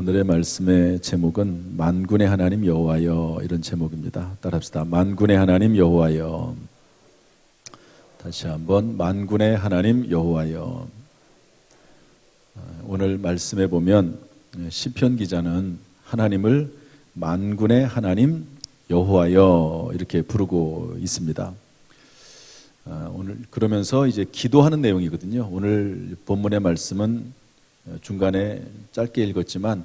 오늘의 말씀의 제목은 만군의 하나님 여호와여, 이런 제목입니다. 따라합시다. 만군의 하나님 여호와여. 다시 한번 만군의 하나님 여호와여. 오늘 말씀에 보면 시편 기자는 하나님을 만군의 하나님 여호와여 이렇게 부르고 있습니다. 오늘 그러면서 이제 기도하는 내용이거든요. 오늘 본문의 말씀은 중간에 짧게 읽었지만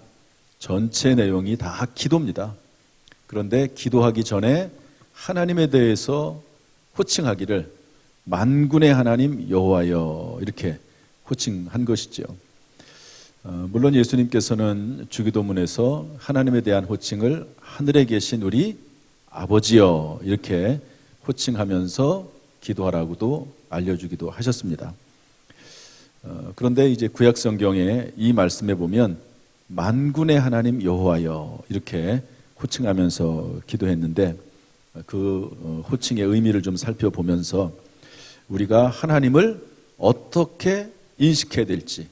전체 내용이 다 기도입니다. 그런데 기도하기 전에 하나님에 대해서 호칭하기를 만군의 하나님 여호와여 이렇게 호칭한 것이죠. 물론 예수님께서는 주기도문에서 하나님에 대한 호칭을 하늘에 계신 우리 아버지여 이렇게 호칭하면서 기도하라고도 알려주기도 하셨습니다. 그런데 이제 구약 성경에 이 말씀에 보면 만군의 하나님 여호와여 이렇게 호칭하면서 기도했는데 그 호칭의 의미를 좀 살펴보면서 우리가 하나님을 어떻게 인식해야 될지,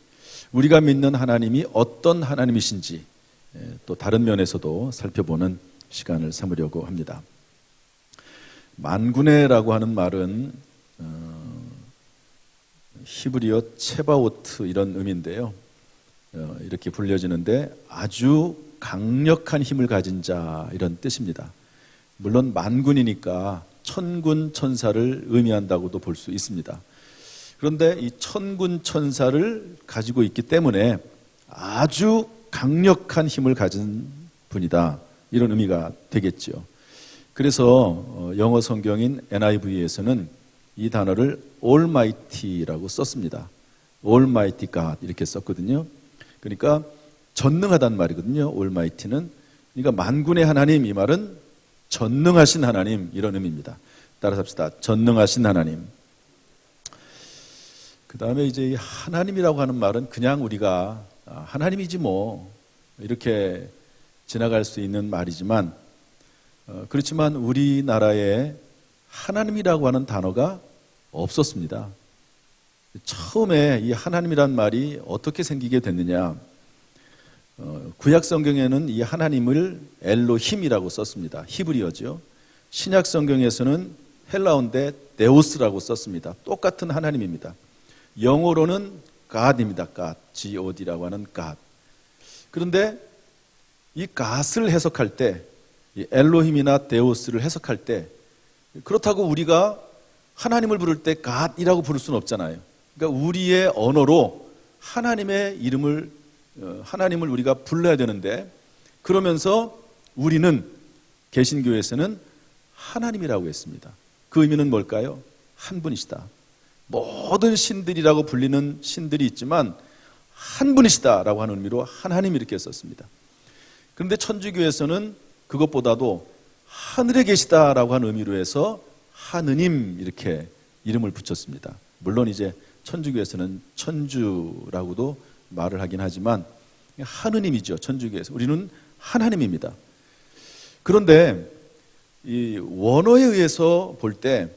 우리가 믿는 하나님이 어떤 하나님이신지 또 다른 면에서도 살펴보는 시간을 삼으려고 합니다. 만군의라고 하는 말은 히브리어 체바오트 이런 의미인데요. 이렇게 불려지는데 아주 강력한 힘을 가진 자 이런 뜻입니다. 물론 만군이니까 천군 천사를 의미한다고도 볼 수 있습니다. 그런데 이 천군 천사를 가지고 있기 때문에 아주 강력한 힘을 가진 분이다 이런 의미가 되겠죠. 그래서 영어 성경인 NIV에서는 이 단어를 Almighty라고 썼습니다. Almighty God 이렇게 썼거든요. 그러니까 전능하다는 말이거든요. Almighty는. 그러니까 만군의 하나님 이 말은 전능하신 하나님 이런 의미입니다. 따라서 합시다. 전능하신 하나님. 그 다음에 이제 이 하나님이라고 하는 말은 그냥 우리가 하나님이지 뭐 이렇게 지나갈 수 있는 말이지만 그렇지만 우리나라에 하나님이라고 하는 단어가 없었습니다. 처음에 이 하나님이란 말이 어떻게 생기게 됐느냐? 구약 성경에는 이 하나님을 엘로힘이라고 썼습니다. 히브리어죠. 신약 성경에서는 헬라어인데 데오스라고 썼습니다. 똑같은 하나님입니다. 영어로는 God입니다. God, God라고 하는 God. 그런데 이 God을 해석할 때, 이 엘로힘이나 데오스를 해석할 때, 그렇다고 우리가 하나님을 부를 때 God이라고 부를 수는 없잖아요. 그러니까 우리의 언어로 하나님의 이름을, 하나님을 우리가 불러야 되는데 그러면서 우리는 개신교에서는 하나님이라고 했습니다. 그 의미는 뭘까요? 한 분이시다. 모든 신들이라고 불리는 신들이 있지만 한 분이시다라고 하는 의미로 하나님 이렇게 썼습니다. 그런데 천주교에서는 그것보다도 하늘에 계시다라고 하는 의미로 해서 하느님 이렇게 이름을 붙였습니다. 물론 이제 천주교에서는 천주라고도 말을 하긴 하지만 하느님이죠. 천주교에서 우리는 하나님입니다. 그런데 이 원어에 의해서 볼 때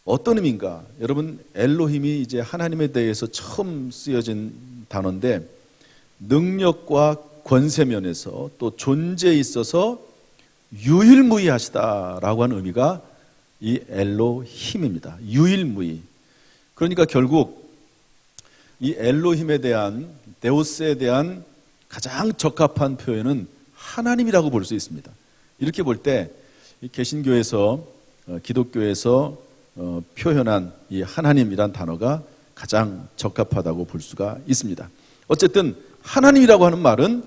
어떤 의미인가? 여러분 엘로힘이 이제 하나님에 대해서 처음 쓰여진 단어인데 능력과 권세 면에서 또 존재에 있어서 유일무이하시다라고 하는 의미가 이 엘로힘입니다. 유일무이. 그러니까 결국 이 엘로힘에 대한 데오스에 대한 가장 적합한 표현은 하나님이라고 볼 수 있습니다. 이렇게 볼 때 개신교에서 기독교에서 표현한 이 하나님이란 단어가 가장 적합하다고 볼 수가 있습니다. 어쨌든 하나님이라고 하는 말은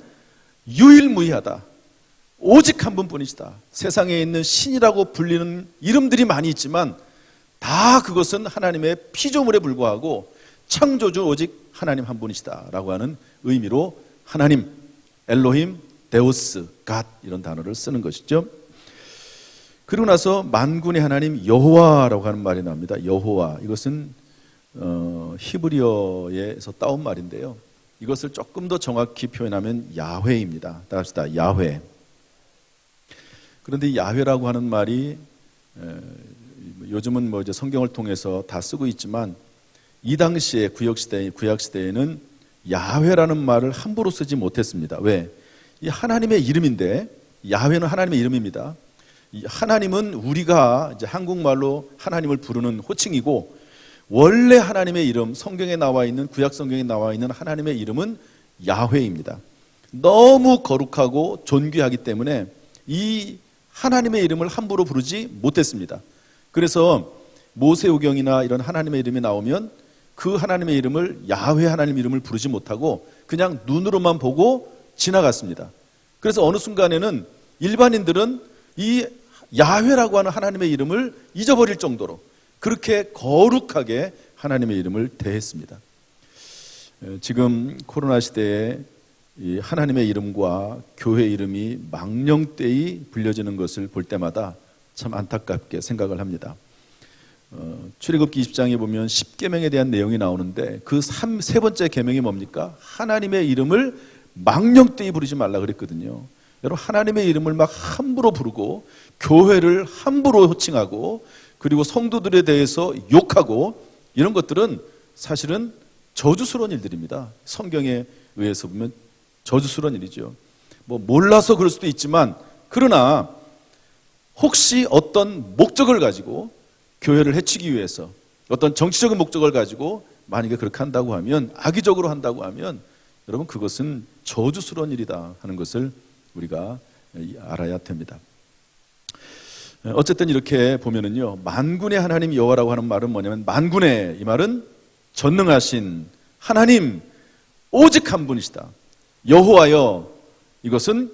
유일무이하다. 오직 한 분뿐이시다. 세상에 있는 신이라고 불리는 이름들이 많이 있지만 다 그것은 하나님의 피조물에 불과하고 창조주 오직 하나님 한 분이시다라고 하는 의미로 하나님, 엘로힘, 데오스, 갓 이런 단어를 쓰는 것이죠. 그리고 나서 만군의 하나님 여호와라고 하는 말이 나옵니다. 여호와 이것은 히브리어에서 따온 말인데요. 이것을 조금 더 정확히 표현하면 야훼입니다. 따라합시다. 야훼. 그런데 야훼라고 하는 말이 요즘은 뭐 이제 성경을 통해서 다 쓰고 있지만 이 당시에 구약 시대에는 야훼라는 말을 함부로 쓰지 못했습니다. 왜? 이 하나님의 이름인데, 야훼는 하나님의 이름입니다. 이 하나님은 우리가 이제 한국말로 하나님을 부르는 호칭이고, 원래 하나님의 이름, 성경에 나와 있는, 구약 성경에 나와 있는 하나님의 이름은 야훼입니다. 너무 거룩하고 존귀하기 때문에 이 하나님의 이름을 함부로 부르지 못했습니다. 그래서 모세오경이나 이런 하나님의 이름이 나오면 그 하나님의 이름을, 야훼 하나님 이름을 부르지 못하고 그냥 눈으로만 보고 지나갔습니다. 그래서 어느 순간에는 일반인들은 이 야훼라고 하는 하나님의 이름을 잊어버릴 정도로 그렇게 거룩하게 하나님의 이름을 대했습니다. 지금 코로나 시대에 이 하나님의 이름과 교회 이름이 망령되이 불려지는 것을 볼 때마다 참 안타깝게 생각을 합니다. 출애굽기 20장에 보면 10계명에 대한 내용이 나오는데 그 세 번째 계명이 뭡니까? 하나님의 이름을 망령되이 부르지 말라 그랬거든요. 여러분, 하나님의 이름을 막 함부로 부르고 교회를 함부로 호칭하고 그리고 성도들에 대해서 욕하고 이런 것들은 사실은 저주스러운 일들입니다. 성경에 의해서 보면 저주스러운 일이죠. 뭐 몰라서 그럴 수도 있지만, 그러나 혹시 어떤 목적을 가지고 교회를 해치기 위해서 어떤 정치적인 목적을 가지고 만약에 그렇게 한다고 하면, 악의적으로 한다고 하면 여러분, 그것은 저주스러운 일이다 하는 것을 우리가 알아야 됩니다. 어쨌든 이렇게 보면은요, 만군의 하나님 여호와라고 하는 말은 뭐냐면, 만군의, 이 말은 전능하신 하나님 오직 한 분이시다. 여호와여, 이것은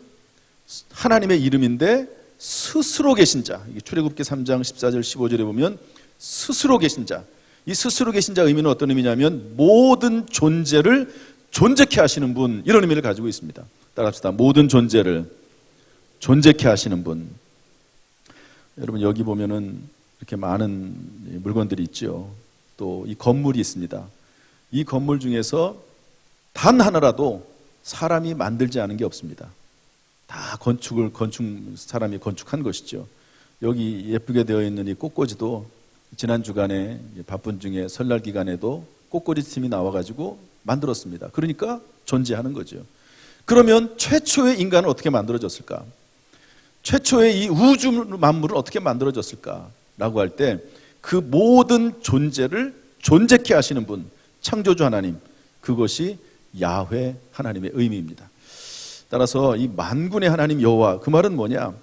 하나님의 이름인데 스스로 계신 자. 출애굽기 3장 14절 15절에 보면 스스로 계신 자. 이 스스로 계신 자 의미는 어떤 의미냐면 모든 존재를 존재케 하시는 분, 이런 의미를 가지고 있습니다. 따라합시다. 모든 존재를 존재케 하시는 분. 여러분, 여기 보면은 이렇게 많은 물건들이 있죠. 또 이 건물이 있습니다. 이 건물 중에서 단 하나라도 사람이 만들지 않은 게 없습니다. 다 사람이 건축한 것이죠. 여기 예쁘게 되어 있는 이 꽃꽂이도 지난 주간에 바쁜 중에 설날 기간에도 꽃꽂이 팀이 나와가지고 만들었습니다. 그러니까 존재하는 거죠. 그러면 최초의 인간은 어떻게 만들어졌을까? 최초의 이 우주 만물은 어떻게 만들어졌을까라고 할 때 그 모든 존재를 존재케 하시는 분, 창조주 하나님, 그것이 야훼 하나님의 의미입니다. 따라서 이 만군의 하나님 여호와, 그 말은 뭐냐?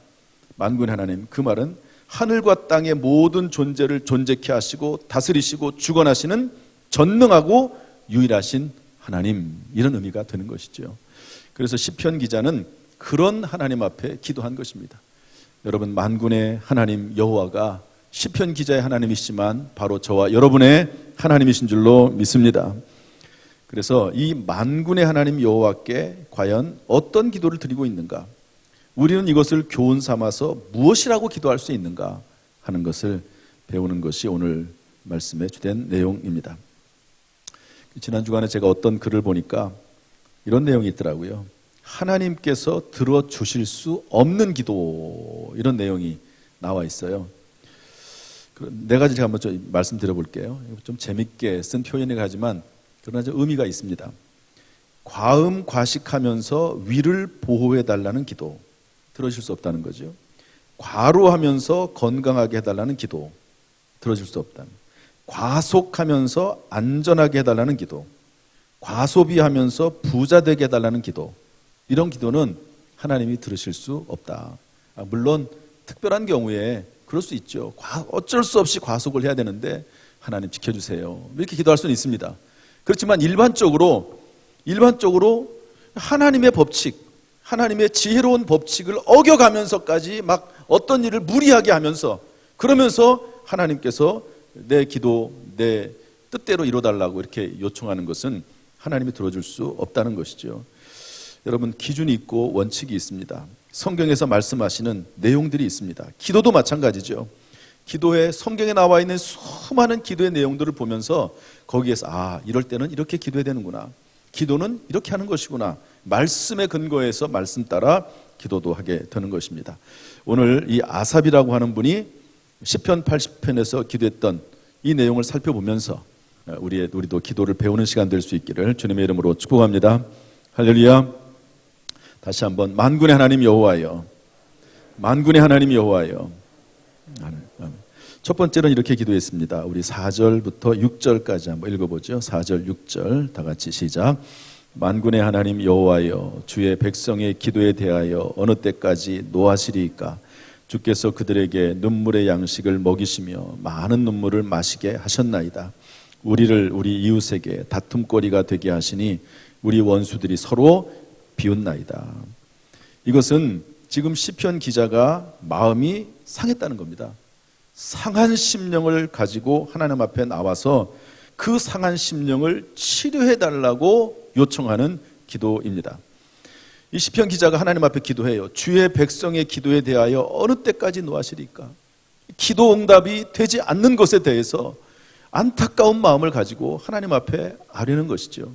만군의 하나님, 그 말은 하늘과 땅의 모든 존재를 존재케 하시고 다스리시고 주관하시는 전능하고 유일하신 하나님, 이런 의미가 되는 것이죠. 그래서 시편 기자는 그런 하나님 앞에 기도한 것입니다. 여러분, 만군의 하나님 여호와가 시편 기자의 하나님이시지만 바로 저와 여러분의 하나님이신 줄로 믿습니다. 그래서 이 만군의 하나님 여호와께 과연 어떤 기도를 드리고 있는가? 우리는 이것을 교훈 삼아서 무엇이라고 기도할 수 있는가 하는 것을 배우는 것이 오늘 말씀의 주된 내용입니다. 지난 주간에 제가 어떤 글을 보니까 이런 내용이 있더라고요. 하나님께서 들어주실 수 없는 기도, 이런 내용이 나와 있어요. 네 가지 제가 한번 좀 말씀드려 볼게요. 좀 재밌게 쓴 표현이긴 하지만 그러나 좀 의미가 있습니다. 과음 과식하면서 위를 보호해 달라는 기도, 들어줄 수 없다는 거죠. 과로하면서 건강하게 해달라는 기도, 들어줄 수 없다. 과속하면서 안전하게 해달라는 기도, 과소비하면서 부자 되게 해달라는 기도, 이런 기도는 하나님이 들으실 수 없다. 물론 특별한 경우에 그럴 수 있죠. 어쩔 수 없이 과속을 해야 되는데 하나님 지켜주세요, 이렇게 기도할 수는 있습니다. 그렇지만 일반적으로 하나님의 법칙, 하나님의 지혜로운 법칙을 어겨가면서까지 막 어떤 일을 무리하게 하면서, 그러면서 하나님께서 내 기도, 내 뜻대로 이뤄달라고 이렇게 요청하는 것은 하나님이 들어줄 수 없다는 것이죠. 여러분, 기준이 있고 원칙이 있습니다. 성경에서 말씀하시는 내용들이 있습니다. 기도도 마찬가지죠. 기도에, 성경에 나와 있는 수많은 기도의 내용들을 보면서 거기에서 이럴 때는 이렇게 기도해야 되는구나, 기도는 이렇게 하는 것이구나, 말씀에 근거해서 말씀 따라 기도도 하게 되는 것입니다. 오늘 이 아삽이라고 하는 분이 시편 80편에서 기도했던 이 내용을 살펴보면서 우리도 기도를 배우는 시간 될 수 있기를 주님의 이름으로 축복합니다. 할렐루야. 다시 한번 만군의 하나님 여호와여, 만군의 하나님 여호와여. 첫 번째는 이렇게 기도했습니다. 우리 4절부터 6절까지 한번 읽어보죠. 4절 6절 다 같이 시작. 만군의 하나님 여호와여, 주의 백성의 기도에 대하여 어느 때까지 노하시리이까? 주께서 그들에게 눈물의 양식을 먹이시며 많은 눈물을 마시게 하셨나이다. 우리를 우리 이웃에게 다툼거리가 되게 하시니 우리 원수들이 서로 비웃나이다. 이것은 지금 시편 기자가 마음이 상했다는 겁니다. 상한 심령을 가지고 하나님 앞에 나와서 그 상한 심령을 치료해 달라고 요청하는 기도입니다. 이 시편 기자가 하나님 앞에 기도해요. 주의 백성의 기도에 대하여 어느 때까지 노하시리까? 기도 응답이 되지 않는 것에 대해서 안타까운 마음을 가지고 하나님 앞에 아뢰는 것이죠.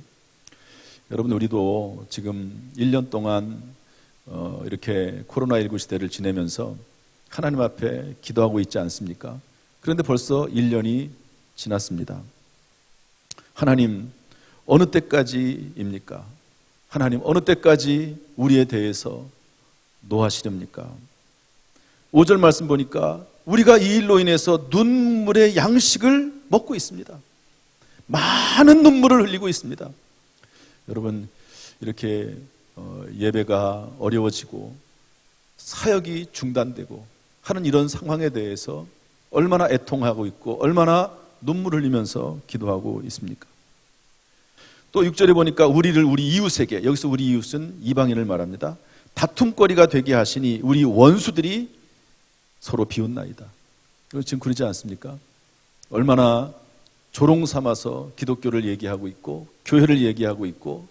여러분, 우리도 지금 1년 동안 이렇게 코로나19 시대를 지내면서 하나님 앞에 기도하고 있지 않습니까? 그런데 벌써 1년이 지났습니다. 하나님, 어느 때까지입니까? 하나님, 어느 때까지 우리에 대해서 노하시렵니까? 5절 말씀 보니까 우리가 이 일로 인해서 눈물의 양식을 먹고 있습니다. 많은 눈물을 흘리고 있습니다. 여러분, 이렇게 예배가 어려워지고 사역이 중단되고 하는 이런 상황에 대해서 얼마나 애통하고 있고 얼마나 눈물을 흘리면서 기도하고 있습니까? 또 6절에 보니까 우리를 우리 이웃에게, 여기서 우리 이웃은 이방인을 말합니다. 다툼거리가 되게 하시니 우리 원수들이 서로 비웃나이다. 지금 그러지 않습니까? 얼마나 조롱 삼아서 기독교를 얘기하고 있고 교회를 얘기하고 있고,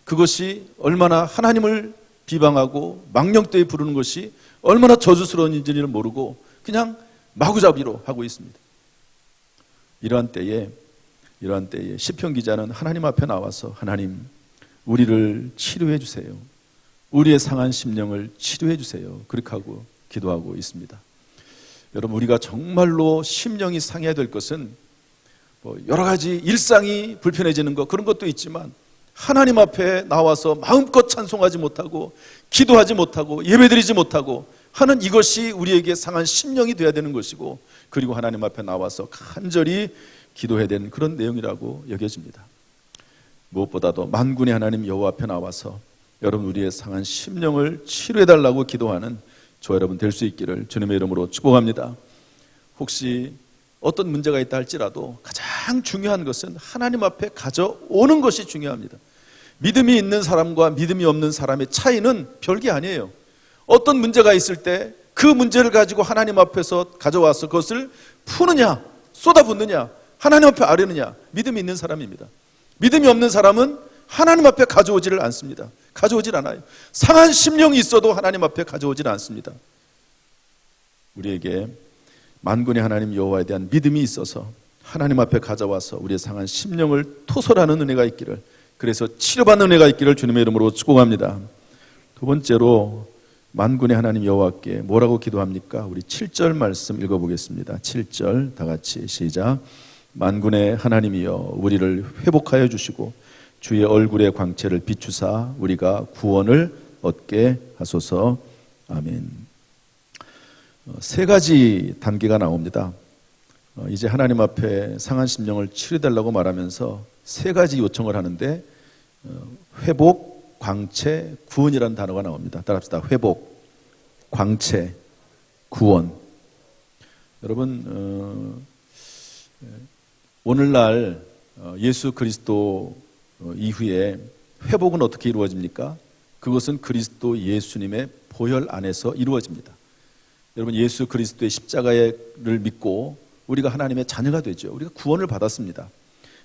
그것이 얼마나 하나님을 비방하고 망령되이 부르는 것이 얼마나 저주스러운지를 모르고 그냥 마구잡이로 하고 있습니다. 이러한 때에 시편 기자는 하나님 앞에 나와서 하나님, 우리를 치료해 주세요. 우리의 상한 심령을 치료해 주세요. 그렇게 하고 기도하고 있습니다. 여러분, 우리가 정말로 심령이 상해야 될 것은 여러 가지 일상이 불편해지는 것, 그런 것도 있지만 하나님 앞에 나와서 마음껏 찬송하지 못하고 기도하지 못하고 예배드리지 못하고 하는 이것이 우리에게 상한 심령이 되어야 되는 것이고, 그리고 하나님 앞에 나와서 간절히 기도해야 되는 그런 내용이라고 여겨집니다. 무엇보다도 만군의 하나님 여호와 앞에 나와서 여러분, 우리의 상한 심령을 치료해달라고 기도하는 저 여러분 될 수 있기를 주님의 이름으로 축복합니다. 혹시 어떤 문제가 있다 할지라도 가장 중요한 것은 하나님 앞에 가져오는 것이 중요합니다. 믿음이 있는 사람과 믿음이 없는 사람의 차이는 별게 아니에요. 어떤 문제가 있을 때 그 문제를 가지고 하나님 앞에서 가져와서 그것을 푸느냐 쏟아붓느냐 하나님 앞에 아뢰느냐, 믿음이 있는 사람입니다. 믿음이 없는 사람은 하나님 앞에 가져오지를 않습니다. 가져오질 않아요. 상한 심령이 있어도 하나님 앞에 가져오질 않습니다. 우리에게 만군의 하나님 여호와에 대한 믿음이 있어서 하나님 앞에 가져와서 우리의 상한 심령을 토설하는 은혜가 있기를, 그래서 치료받는 은혜가 있기를 주님의 이름으로 축복합니다. 두 번째로 만군의 하나님 여호와께 뭐라고 기도합니까? 우리 7절 말씀 읽어보겠습니다. 7절 다 같이 시작. 만군의 하나님이여, 우리를 회복하여 주시고 주의 얼굴의 광채를 비추사 우리가 구원을 얻게 하소서. 아멘. 세 가지 단계가 나옵니다. 이제 하나님 앞에 상한 심령을 치료해달라고 말하면서 세 가지 요청을 하는데, 회복, 광채, 구원이라는 단어가 나옵니다. 따라합시다. 회복, 광채, 구원. 여러분, 오늘날 예수 그리스도 이후에 회복은 어떻게 이루어집니까? 그것은 그리스도 예수님의 보혈 안에서 이루어집니다. 여러분, 예수 그리스도의 십자가를 믿고 우리가 하나님의 자녀가 되죠. 우리가 구원을 받았습니다.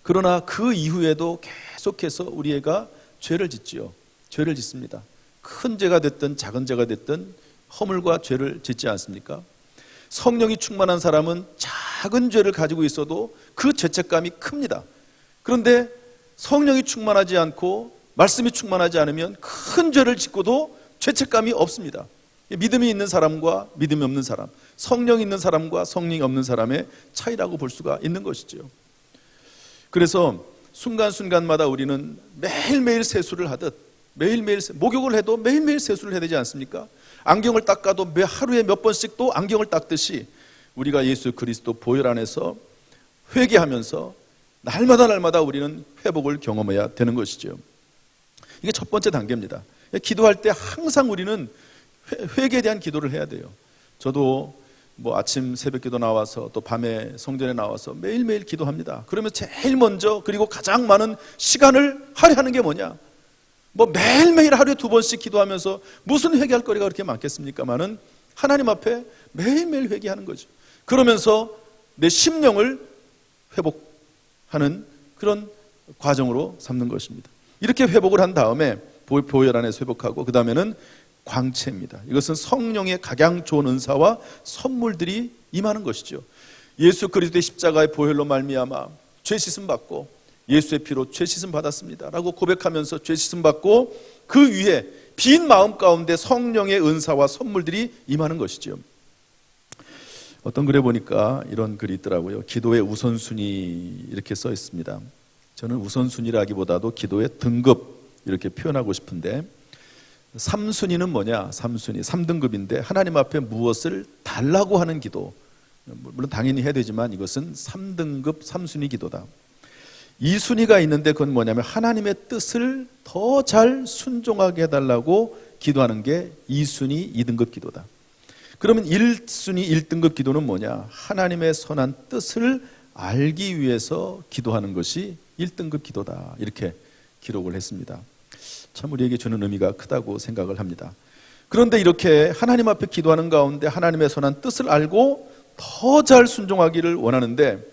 그러나 그 이후에도 계속해서 우리가 죄를 짓지요. 죄를 짓습니다. 큰 죄가 됐든 작은 죄가 됐든 허물과 죄를 짓지 않습니까? 성령이 충만한 사람은 작은 죄를 가지고 있어도 그 죄책감이 큽니다. 그런데 성령이 충만하지 않고 말씀이 충만하지 않으면 큰 죄를 짓고도 죄책감이 없습니다. 믿음이 있는 사람과 믿음이 없는 사람, 성령이 있는 사람과 성령이 없는 사람의 차이라고 볼 수가 있는 것이죠. 그래서 순간순간마다 우리는 매일매일 세수를 하듯 매일매일 목욕을 해도 매일매일 세수를 해야 되지 않습니까? 안경을 닦아도 하루에 몇 번씩 또 안경을 닦듯이 우리가 예수 그리스도 보혈 안에서 회개하면서 날마다 우리는 회복을 경험해야 되는 것이죠. 이게 첫 번째 단계입니다. 기도할 때 항상 우리는 회개에 대한 기도를 해야 돼요. 저도 아침 새벽기도 나와서 또 밤에 성전에 나와서 매일매일 기도합니다. 그러면 제일 먼저 그리고 가장 많은 시간을 할애하는 게 뭐냐? 매일매일 하루에 2번씩 기도하면서 무슨 회개할 거리가 그렇게 많겠습니까마는 하나님 앞에 매일매일 회개하는 거죠. 그러면서 내 심령을 회복하는 그런 과정으로 삼는 것입니다. 이렇게 회복을 한 다음에 보혈 안에서 회복하고 그 다음에는 광채입니다. 이것은 성령의 각양 좋은 은사와 선물들이 임하는 것이죠. 예수 그리스도의 십자가의 보혈로 말미암아 죄 씻음 받고 예수의 피로 죄 씻음 받았습니다 라고 고백하면서 죄 씻음 받고 그 위에 빈 마음 가운데 성령의 은사와 선물들이 임하는 것이죠. 어떤 글에 보니까 이런 글이 있더라고요. 기도의 우선순위 이렇게 써 있습니다. 저는 우선순위라기보다도 기도의 등급 이렇게 표현하고 싶은데 3순위는 뭐냐? 3등급인데 하나님 앞에 무엇을 달라고 하는 기도, 물론 당연히 해야 되지만 이것은 3등급 3순위 기도다. 2순위가 있는데 그건 뭐냐면 하나님의 뜻을 더 잘 순종하게 해달라고 기도하는 게 2순위 2등급 기도다. 그러면 1순위 1등급 기도는 뭐냐? 하나님의 선한 뜻을 알기 위해서 기도하는 것이 1등급 기도다. 이렇게 기록을 했습니다. 참 우리에게 주는 의미가 크다고 생각을 합니다. 그런데 이렇게 하나님 앞에 기도하는 가운데 하나님의 선한 뜻을 알고 더 잘 순종하기를 원하는데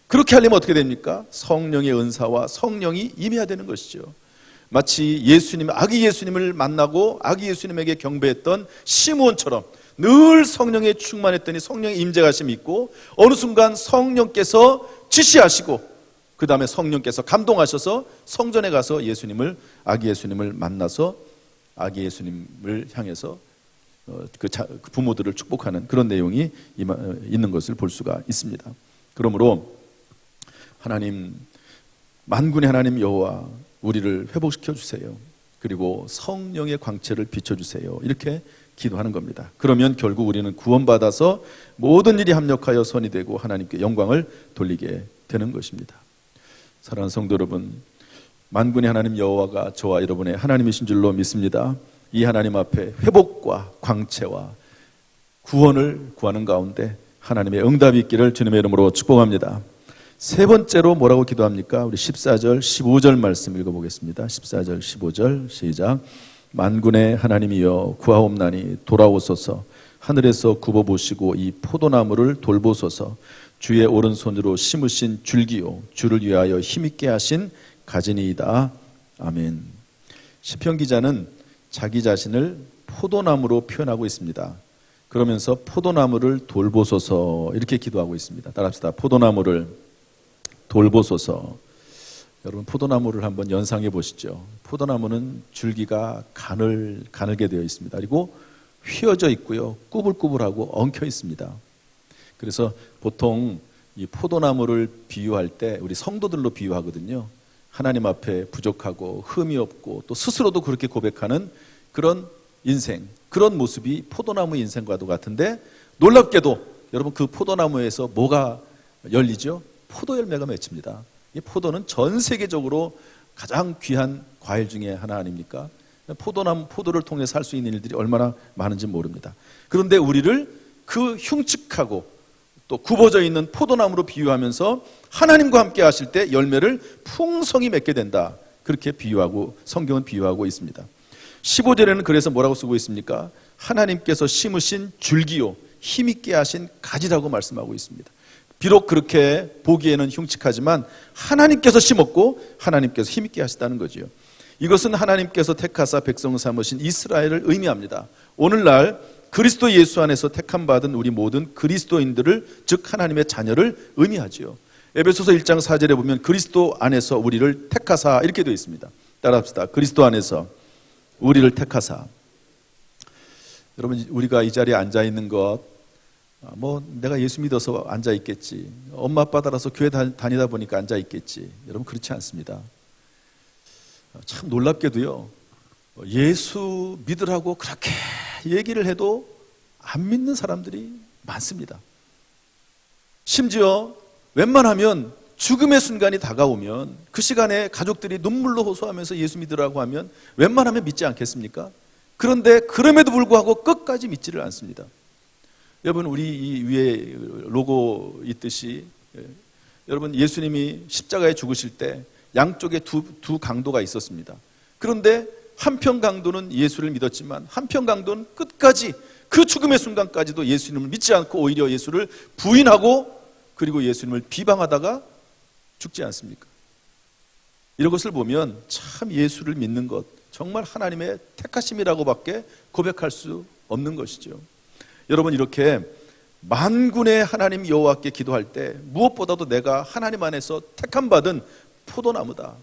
그렇게 하려면 어떻게 됩니까? 성령의 은사와 성령이 임해야 되는 것이죠. 마치 아기 예수님을 만나고 아기 예수님에게 경배했던 시므온처럼 늘 성령에 충만했더니 성령의 임재가심이 있고 어느 순간 성령께서 지시하시고 그 다음에 성령께서 감동하셔서 성전에 가서 아기 예수님을 만나서 아기 예수님을 향해서 그 부모들을 축복하는 그런 내용이 있는 것을 볼 수가 있습니다. 그러므로 하나님, 만군의 하나님 여호와 우리를 회복시켜 주세요. 그리고 성령의 광채를 비춰주세요. 이렇게 기도하는 겁니다. 그러면 결국 우리는 구원받아서 모든 일이 합력하여 선이 되고 하나님께 영광을 돌리게 되는 것입니다. 사랑하는 성도 여러분, 만군의 하나님 여호와가 저와 여러분의 하나님이신 줄로 믿습니다. 이 하나님 앞에 회복과 광채와 구원을 구하는 가운데 하나님의 응답이 있기를 주님의 이름으로 축복합니다. 세 번째로 뭐라고 기도합니까? 우리 14절, 15절 말씀 읽어보겠습니다. 14절, 15절 시작. 만군의 하나님이여 구하옵나니 돌아오소서. 하늘에서 굽어보시고 이 포도나무를 돌보소서. 주의 오른손으로 심으신 줄기요 주를 위하여 힘있게 하신 가지니이다. 아멘. 시편 기자는 자기 자신을 포도나무로 표현하고 있습니다. 그러면서 포도나무를 돌보소서 이렇게 기도하고 있습니다. 따라합시다. 포도나무를 돌보소서. 여러분 포도나무를 한번 연상해 보시죠. 포도나무는 줄기가 가늘게 되어 있습니다. 그리고 휘어져 있고요. 꾸불꾸불하고 엉켜 있습니다. 그래서 보통 이 포도나무를 비유할 때 우리 성도들로 비유하거든요. 하나님 앞에 부족하고 흠이 없고 또 스스로도 그렇게 고백하는 그런 인생, 그런 모습이 포도나무 인생과도 같은데 놀랍게도 여러분 그 포도나무에서 뭐가 열리죠? 포도 열매가 맺힙니다. 이 포도는 전 세계적으로 가장 귀한 과일 중에 하나 아닙니까? 포도를 통해서 할 수 있는 일들이 얼마나 많은지 모릅니다. 그런데 우리를 그 흉측하고 또 굽어져 있는 포도나무로 비유하면서 하나님과 함께 하실 때 열매를 풍성히 맺게 된다. 그렇게 성경은 비유하고 있습니다. 15절에는 그래서 뭐라고 쓰고 있습니까? 하나님께서 심으신 줄기요 힘있게 하신 가지라고 말씀하고 있습니다. 비록 그렇게 보기에는 흉측하지만 하나님께서 심었고 하나님께서 힘있게 하시다는 거지요. 이것은 하나님께서 택하사 백성 삼으신 이스라엘을 의미합니다. 오늘날 그리스도 예수 안에서 택함 받은 우리 모든 그리스도인들을, 즉 하나님의 자녀를 의미하지요. 에베소서 1장 4절에 보면 그리스도 안에서 우리를 택하사 이렇게 되어 있습니다. 따라합시다. 그리스도 안에서 우리를 택하사. 여러분 우리가 이 자리에 앉아 있는 것 뭐 내가 예수 믿어서 앉아 있겠지. 엄마 아빠 따라서 교회 다니다 보니까 앉아 있겠지. 여러분 그렇지 않습니다. 참 놀랍게도요. 예수 믿으라고 그렇게 얘기를 해도 안 믿는 사람들이 많습니다. 심지어 웬만하면 죽음의 순간이 다가오면 그 시간에 가족들이 눈물로 호소하면서 예수 믿으라고 하면 웬만하면 믿지 않겠습니까? 그런데 그럼에도 불구하고 끝까지 믿지를 않습니다. 여러분 우리 이 위에 로고 있듯이 여러분 예수님이 십자가에 죽으실 때 양쪽에 두 강도가 있었습니다. 그런데 한편 강도는 예수를 믿었지만 한편 강도는 끝까지 그 죽음의 순간까지도 예수님을 믿지 않고 오히려 예수를 부인하고 그리고 예수님을 비방하다가 죽지 않습니까? 이런 것을 보면 참 예수를 믿는 것 정말 하나님의 택하심이라고밖에 고백할 수 없는 것이죠. 여러분 이렇게 만군의 하나님 여호와께 기도할 때 무엇보다도 내가 하나님 안에서 택함 받은 포도나무다.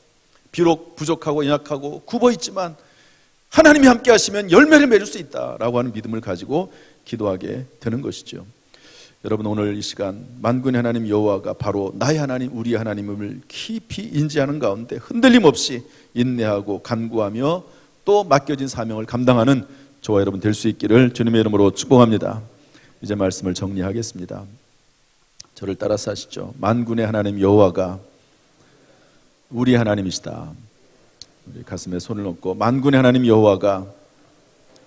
비록 부족하고 연약하고 굽어있지만 하나님이 함께 하시면 열매를 맺을 수 있다라고 하는 믿음을 가지고 기도하게 되는 것이죠. 여러분 오늘 이 시간 만군의 하나님 여호와가 바로 나의 하나님 우리의 하나님을 깊이 인지하는 가운데 흔들림 없이 인내하고 간구하며 또 맡겨진 사명을 감당하는 저와 여러분 될 수 있기를 주님의 이름으로 축복합니다. 이제 말씀을 정리하겠습니다. 저를 따라서 하시죠. 만군의 하나님 여호와가 우리 하나님이시다. 우리 가슴에 손을 얹고 만군의 하나님 여호와가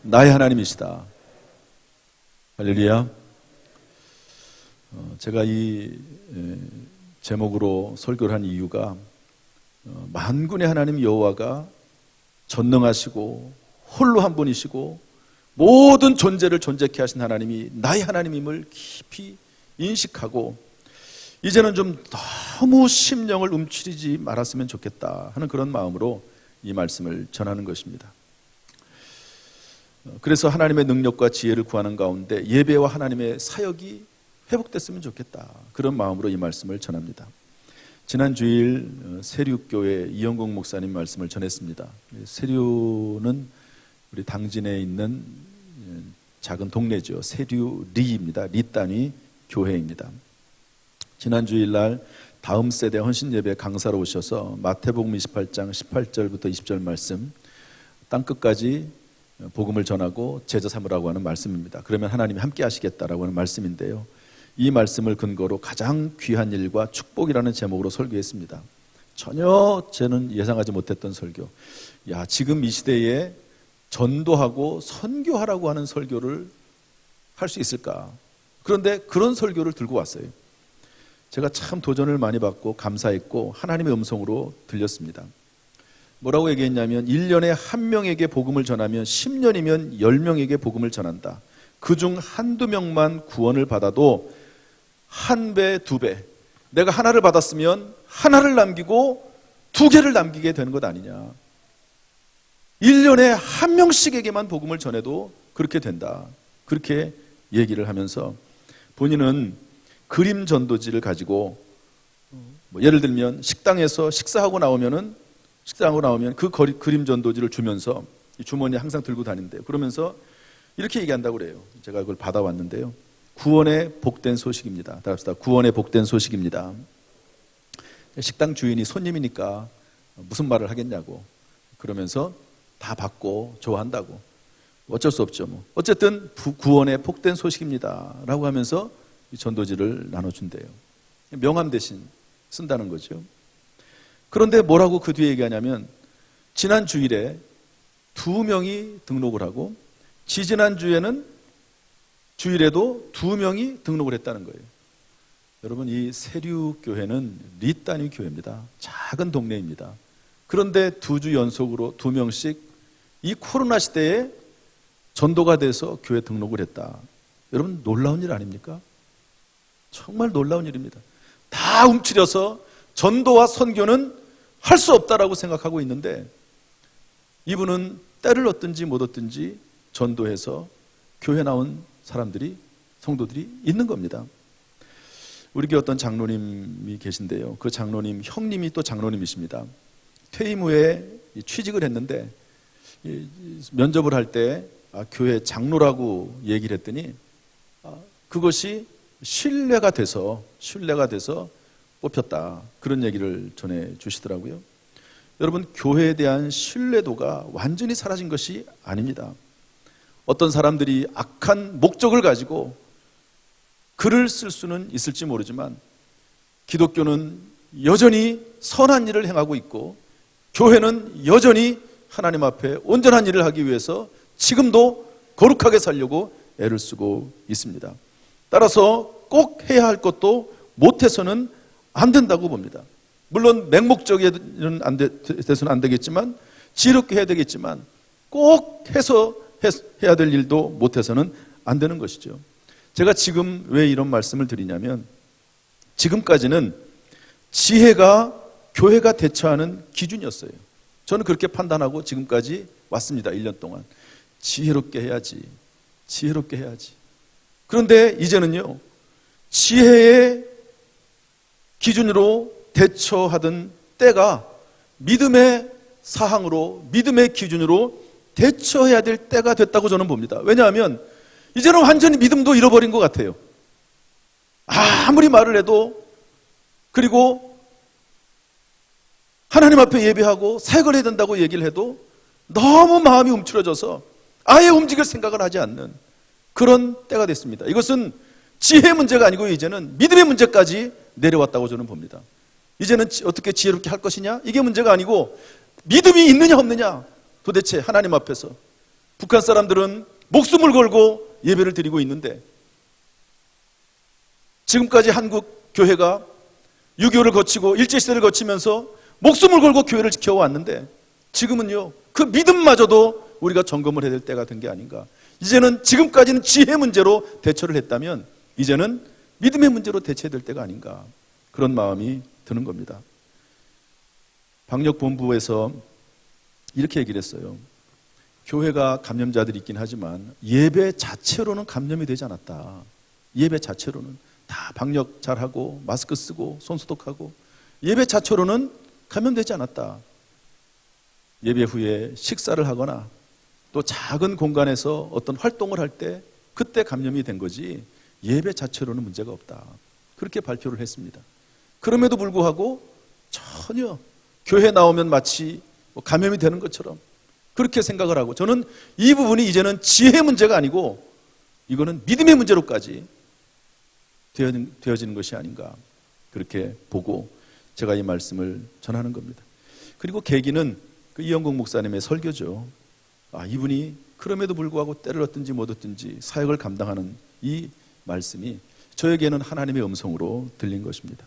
나의 하나님이시다. 할렐루야. 제가 이 제목으로 설교를 한 이유가 만군의 하나님 여호와가 전능하시고 홀로 한 분이시고 모든 존재를 존재케 하신 하나님이 나의 하나님임을 깊이 인식하고 이제는 좀 너무 심령을 움츠리지 말았으면 좋겠다 하는 그런 마음으로 이 말씀을 전하는 것입니다. 그래서 하나님의 능력과 지혜를 구하는 가운데 예배와 하나님의 사역이 회복됐으면 좋겠다 그런 마음으로 이 말씀을 전합니다. 지난 주일 세류교회 이영국 목사님 말씀을 전했습니다. 세류는 우리 당진에 있는 작은 동네죠. 세류리입니다. 리 단위 교회입니다. 지난 주일날 다음 세대 헌신 예배 강사로 오셔서 마태복음 28장 18절부터 20절 말씀 땅끝까지 복음을 전하고 제자 삼으라고 하는 말씀입니다. 그러면 하나님이 함께 하시겠다라고 하는 말씀인데요. 이 말씀을 근거로 가장 귀한 일과 축복이라는 제목으로 설교했습니다. 전혀 저는 예상하지 못했던 설교. 야, 지금 이 시대에 전도하고 선교하라고 하는 설교를 할 수 있을까? 그런데 그런 설교를 들고 왔어요. 제가 참 도전을 많이 받고 감사했고 하나님의 음성으로 들렸습니다. 뭐라고 얘기했냐면 1년에 한 명에게 복음을 전하면 10년이면 10명에게 복음을 전한다. 그중 한두 명만 구원을 받아도 한 배, 두 배. 내가 하나를 받았으면 하나를 남기고 두 개를 남기게 되는 것 아니냐. 1년에 한 명씩에게만 복음을 전해도 그렇게 된다. 그렇게 얘기를 하면서 본인은 그림 전도지를 가지고 예를 들면 식당에서 식사하고 나오면 그 그림 전도지를 주면서 주머니에 항상 들고 다닌대요. 그러면서 이렇게 얘기한다고 그래요. 제가 그걸 받아왔는데요. 구원의 복된 소식입니다. 따라합시다. 구원의 복된 소식입니다. 식당 주인이 손님이니까 무슨 말을 하겠냐고. 그러면서 다 받고 좋아한다고. 어쩔 수 없죠. 뭐. 어쨌든 구원의 복된 소식입니다. 라고 하면서 이 전도지를 나눠준대요. 명함 대신 쓴다는 거죠. 그런데 뭐라고 그 뒤에 얘기하냐면 지난 주일에 2명이 등록을 하고 지지난 주일에도 2명이 등록을 했다는 거예요. 여러분 이 세류교회는 리 단위 교회입니다. 작은 동네입니다. 그런데 2주 연속으로 2명씩 이 코로나 시대에 전도가 돼서 교회 등록을 했다. 여러분 놀라운 일 아닙니까? 정말 놀라운 일입니다. 다 움츠려서 전도와 선교는 할 수 없다라고 생각하고 있는데 이분은 때를 얻든지 못 얻든지 전도해서 교회 나온 사람들이 성도들이 있는 겁니다. 우리 교회 어떤 장로님이 계신데요. 그 장로님 형님이 또 장로님이십니다. 퇴임 후에 취직을 했는데 면접을 할 때 교회 장로라고 얘기를 했더니 그것이 신뢰가 돼서 뽑혔다. 그런 얘기를 전해 주시더라고요. 여러분, 교회에 대한 신뢰도가 완전히 사라진 것이 아닙니다. 어떤 사람들이 악한 목적을 가지고 글을 쓸 수는 있을지 모르지만 기독교는 여전히 선한 일을 행하고 있고 교회는 여전히 하나님 앞에 온전한 일을 하기 위해서 지금도 거룩하게 살려고 애를 쓰고 있습니다. 따라서 꼭 해야 할 것도 못해서는 안 된다고 봅니다. 물론 맹목적에는 돼서는 안 되겠지만 지혜롭게 해야 되겠지만 꼭 해야 될 일도 못해서는 안 되는 것이죠. 제가 지금 왜 이런 말씀을 드리냐면 지금까지는 지혜가 교회가 대처하는 기준이었어요. 저는 그렇게 판단하고 지금까지 왔습니다. 1년 동안. 지혜롭게 해야지. 그런데 이제는요, 지혜의 기준으로 대처하던 때가 믿음의 사항으로, 믿음의 기준으로 대처해야 될 때가 됐다고 저는 봅니다. 왜냐하면 이제는 완전히 믿음도 잃어버린 것 같아요. 아무리 말을 해도, 그리고 하나님 앞에 예배하고 사역을 해야 된다고 얘기를 해도 너무 마음이 움츠러져서 아예 움직일 생각을 하지 않는 그런 때가 됐습니다. 이것은 지혜의 문제가 아니고 이제는 믿음의 문제까지 내려왔다고 저는 봅니다. 이제는 어떻게 지혜롭게 할 것이냐? 이게 문제가 아니고 믿음이 있느냐 없느냐, 도대체 하나님 앞에서. 북한 사람들은 목숨을 걸고 예배를 드리고 있는데 지금까지 한국 교회가 6.25를 거치고 일제시대를 거치면서 목숨을 걸고 교회를 지켜왔는데 지금은요, 그 믿음마저도 우리가 점검을 해야 될 때가 된 게 아닌가. 이제는 지금까지는 지혜 문제로 대처를 했다면 이제는 믿음의 문제로 대처해야 될 때가 아닌가, 그런 마음이 드는 겁니다. 방역본부에서 이렇게 얘기를 했어요. 교회가 감염자들이 있긴 하지만 예배 자체로는 감염이 되지 않았다. 예배 자체로는 다 방역 잘하고 마스크 쓰고 손 소독하고 예배 자체로는 감염되지 않았다. 예배 후에 식사를 하거나 또 작은 공간에서 어떤 활동을 할 때 그때 감염이 된 거지 예배 자체로는 문제가 없다. 그렇게 발표를 했습니다. 그럼에도 불구하고 전혀 교회 나오면 마치 감염이 되는 것처럼 그렇게 생각을 하고, 저는 이 부분이 이제는 지혜의 문제가 아니고 이거는 믿음의 문제로까지 되어지는 것이 아닌가, 그렇게 보고 제가 이 말씀을 전하는 겁니다. 그리고 계기는 그 이영국 목사님의 설교죠. 이분이 그럼에도 불구하고 때를 얻든지 못 얻든지 사역을 감당하는 이 말씀이 저에게는 하나님의 음성으로 들린 것입니다.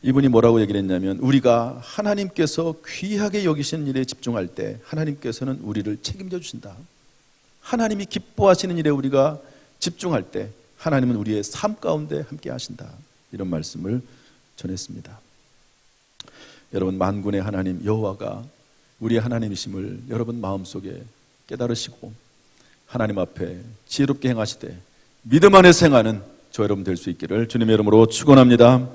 이분이 뭐라고 얘기를 했냐면, 우리가 하나님께서 귀하게 여기시는 일에 집중할 때 하나님께서는 우리를 책임져 주신다. 하나님이 기뻐하시는 일에 우리가 집중할 때 하나님은 우리의 삶 가운데 함께 하신다. 이런 말씀을 전했습니다. 여러분, 만군의 하나님 여호와가 우리의 하나님이심을 여러분 마음속에 깨달으시고 하나님 앞에 지혜롭게 행하시되 믿음 안에서 행하는 저 여러분 될 수 있기를 주님의 이름으로 축원합니다.